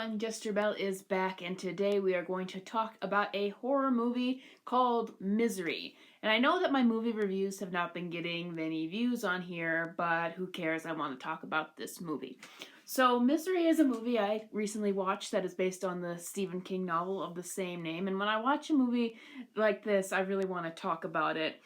everyone, Jester Bell is back, and today we are going to talk about a horror movie called Misery. And I know that my movie reviews have not been getting many views on here, but who cares? I want to talk about this movie. So, Misery is a movie I recently watched that is based on the Stephen King novel of the same name. And when I watch a movie like this, I really want to talk about it.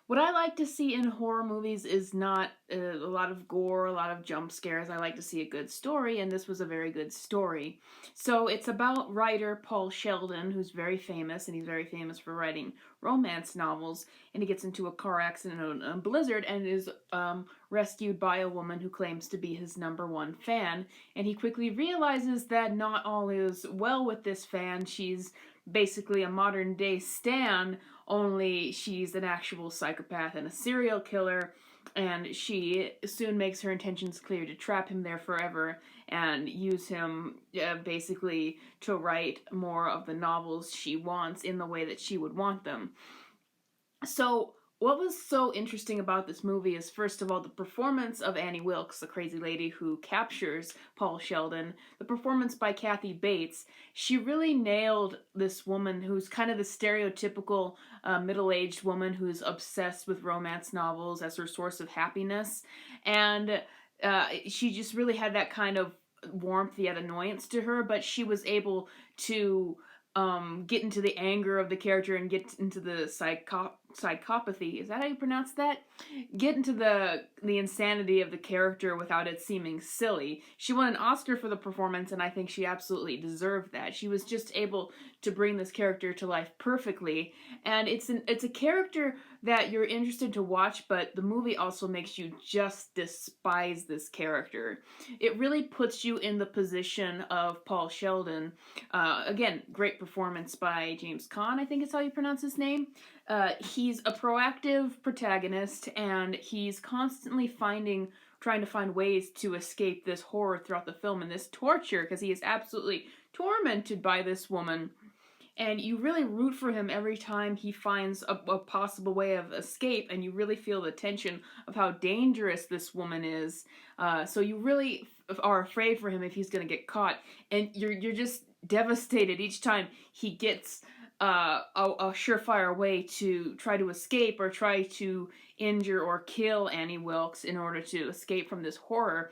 What I like to see in horror movies is not a lot of gore, a lot of jump scares. I like to see a good story, and this was a very good story. So it's about writer Paul Sheldon, who's very famous, and he's very famous for writing romance novels. And he gets into a car accident in a blizzard and is rescued by a woman who claims to be his number one fan. And he quickly realizes that not all is well with this fan. She's basically a modern day Stan, only she's an actual psychopath and a serial killer, and she soon makes her intentions clear to trap him there forever and use him basically to write more of the novels she wants in the way that she would want them. So, what was so interesting about this movie is, first of all, the performance of Annie Wilkes, the crazy lady who captures Paul Sheldon, the performance by Kathy Bates. She really nailed this woman who's kind of the stereotypical middle-aged woman who's obsessed with romance novels as her source of happiness. And she just really had that kind of warmth yet annoyance to her, but she was able to get into the anger of the character and get into the psychopathy. Is that how you pronounce that? Get into the insanity of the character without it seeming silly. She won an Oscar for the performance, and I think she absolutely deserved that. She was just able to bring this character to life perfectly, and it's a character that you're interested to watch, but the movie also makes you just despise this character. It really puts you in the position of Paul Sheldon. Again, great performance by James Caan, I think is how you pronounce his name. He's a proactive protagonist, and he's constantly trying to find ways to escape this horror throughout the film and this torture, because he is absolutely tormented by this woman. And you really root for him every time he finds a possible way of escape, and you really feel the tension of how dangerous this woman is. So you really are afraid for him if he's going to get caught, and you're just devastated each time he gets a surefire way to try to escape or try to injure or kill Annie Wilkes in order to escape from this horror,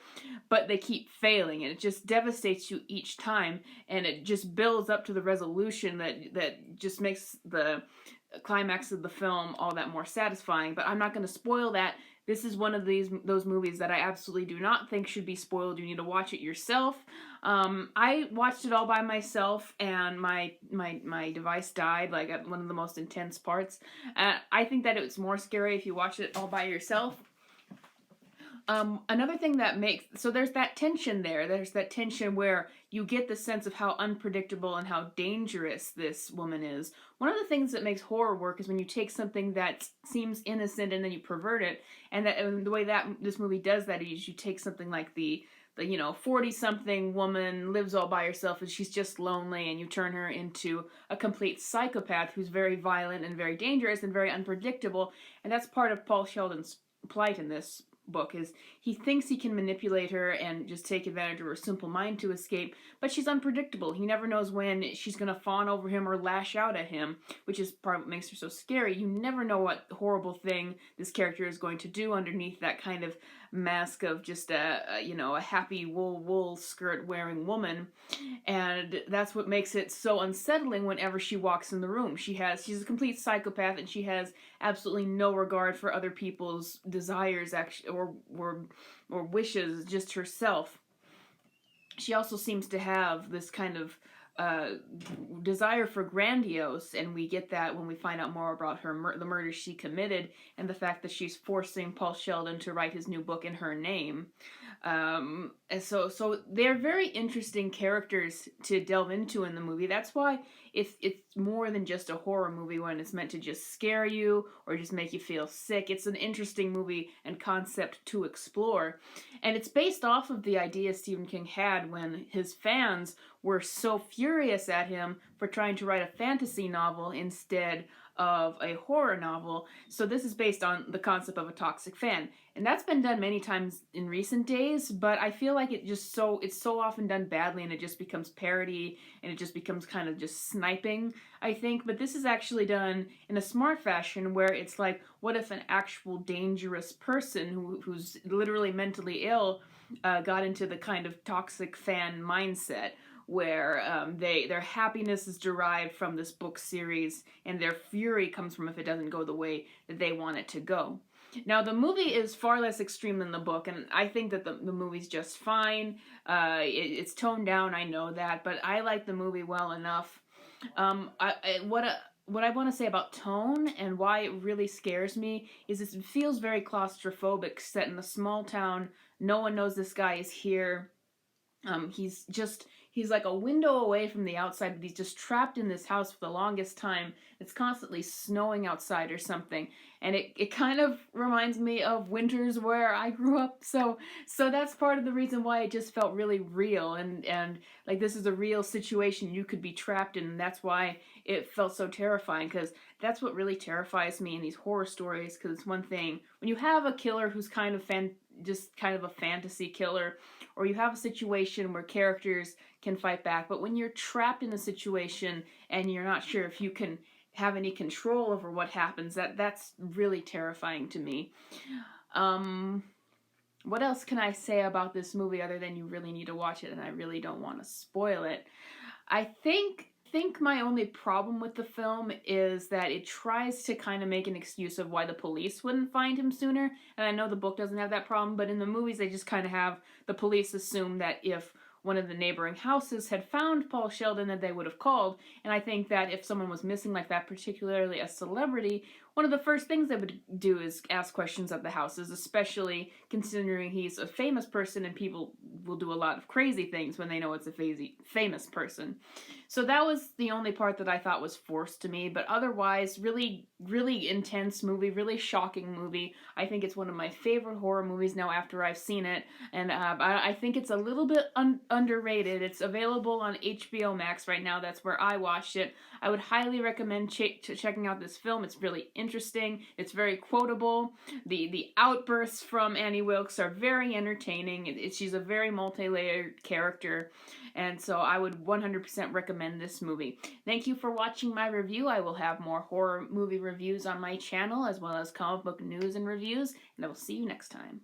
but they keep failing, and it just devastates you each time, and it just builds up to the resolution that just makes the climax of the film all that more satisfying. But I'm not going to spoil that. This is one of those movies that I absolutely do not think should be spoiled. You need to watch it yourself. I watched it all by myself, and my device died like at one of the most intense parts. I think that it's more scary if you watch it all by yourself. Another thing that so there's that tension there. There's that tension where you get the sense of how unpredictable and how dangerous this woman is. One of the things that makes horror work is when you take something that seems innocent and then you pervert it. And the way that this movie does that is you take something like the 40-something woman lives all by herself and she's just lonely, and you turn her into a complete psychopath who's very violent and very dangerous and very unpredictable. And that's part of Paul Sheldon's plight in this book, is he thinks he can manipulate her and just take advantage of her simple mind to escape, but she's unpredictable. He never knows when she's going to fawn over him or lash out at him, which is part of what makes her so scary. You never know what horrible thing this character is going to do underneath that kind of mask of just a happy wool skirt wearing woman. And that's what makes it so unsettling whenever she walks in the room. She's a complete psychopath, and she has absolutely no regard for other people's desires or wishes, just herself. She also seems to have this kind of desire for grandiose, and we get that when we find out more about the murder she committed and the fact that she's forcing Paul Sheldon to write his new book in her name. And so they're very interesting characters to delve into in the movie. That's why it's more than just a horror movie when it's meant to just scare you or just make you feel sick. It's an interesting movie and concept to explore. And it's based off of the idea Stephen King had when his fans were so furious at him for trying to write a fantasy novel instead of a horror novel. So this is based on the concept of a toxic fan. And that's been done many times in recent days, but I feel like it's so often done badly, and it just becomes parody, and it just becomes kind of just sniping, I think. But this is actually done in a smart fashion, where it's like, what if an actual dangerous person who's literally mentally ill got into the kind of toxic fan mindset, where their happiness is derived from this book series, and their fury comes from if it doesn't go the way that they want it to go. Now, the movie is far less extreme than the book, and I think that the movie's just fine. It's toned down, I know that, but I like the movie well enough. What I want to say about tone and why it really scares me is it feels very claustrophobic, set in a small town. No one knows this guy is here. He's like a window away from the outside, but he's just trapped in this house for the longest time. It's constantly snowing outside or something, and it kind of reminds me of winters where I grew up. So that's part of the reason why it just felt really real, and like this is a real situation you could be trapped in, and that's why it felt so terrifying, because that's what really terrifies me in these horror stories. Because it's one thing when you have a killer who's kind of just kind of a fantasy killer, or you have a situation where characters can fight back, but when you're trapped in a situation and you're not sure if you can have any control over what happens, that's really terrifying to me. What else can I say about this movie other than you really need to watch it, and I really don't want to spoil it? I think my only problem with the film is that it tries to kind of make an excuse of why the police wouldn't find him sooner. And I know the book doesn't have that problem, but in the movies they just kind of have the police assume that if one of the neighboring houses had found Paul Sheldon, that they would have called. And I think that if someone was missing like that, particularly a celebrity, one of the first things they would do is ask questions of the houses, especially considering he's a famous person, and people will do a lot of crazy things when they know it's a famous person. So that was the only part that I thought was forced to me, but otherwise, really, really intense movie, really shocking movie. I think it's one of my favorite horror movies now after I've seen it, and I think it's a little bit underrated. It's available on HBO Max right now. That's where I watched it. I would highly recommend checking out this film. It's really interesting. It's very quotable. The outbursts from Annie Wilkes are very entertaining. She's a very multi-layered character, and so I would 100% recommend this movie. Thank you for watching my review. I will have more horror movie reviews on my channel, as well as comic book news and reviews, and I will see you next time.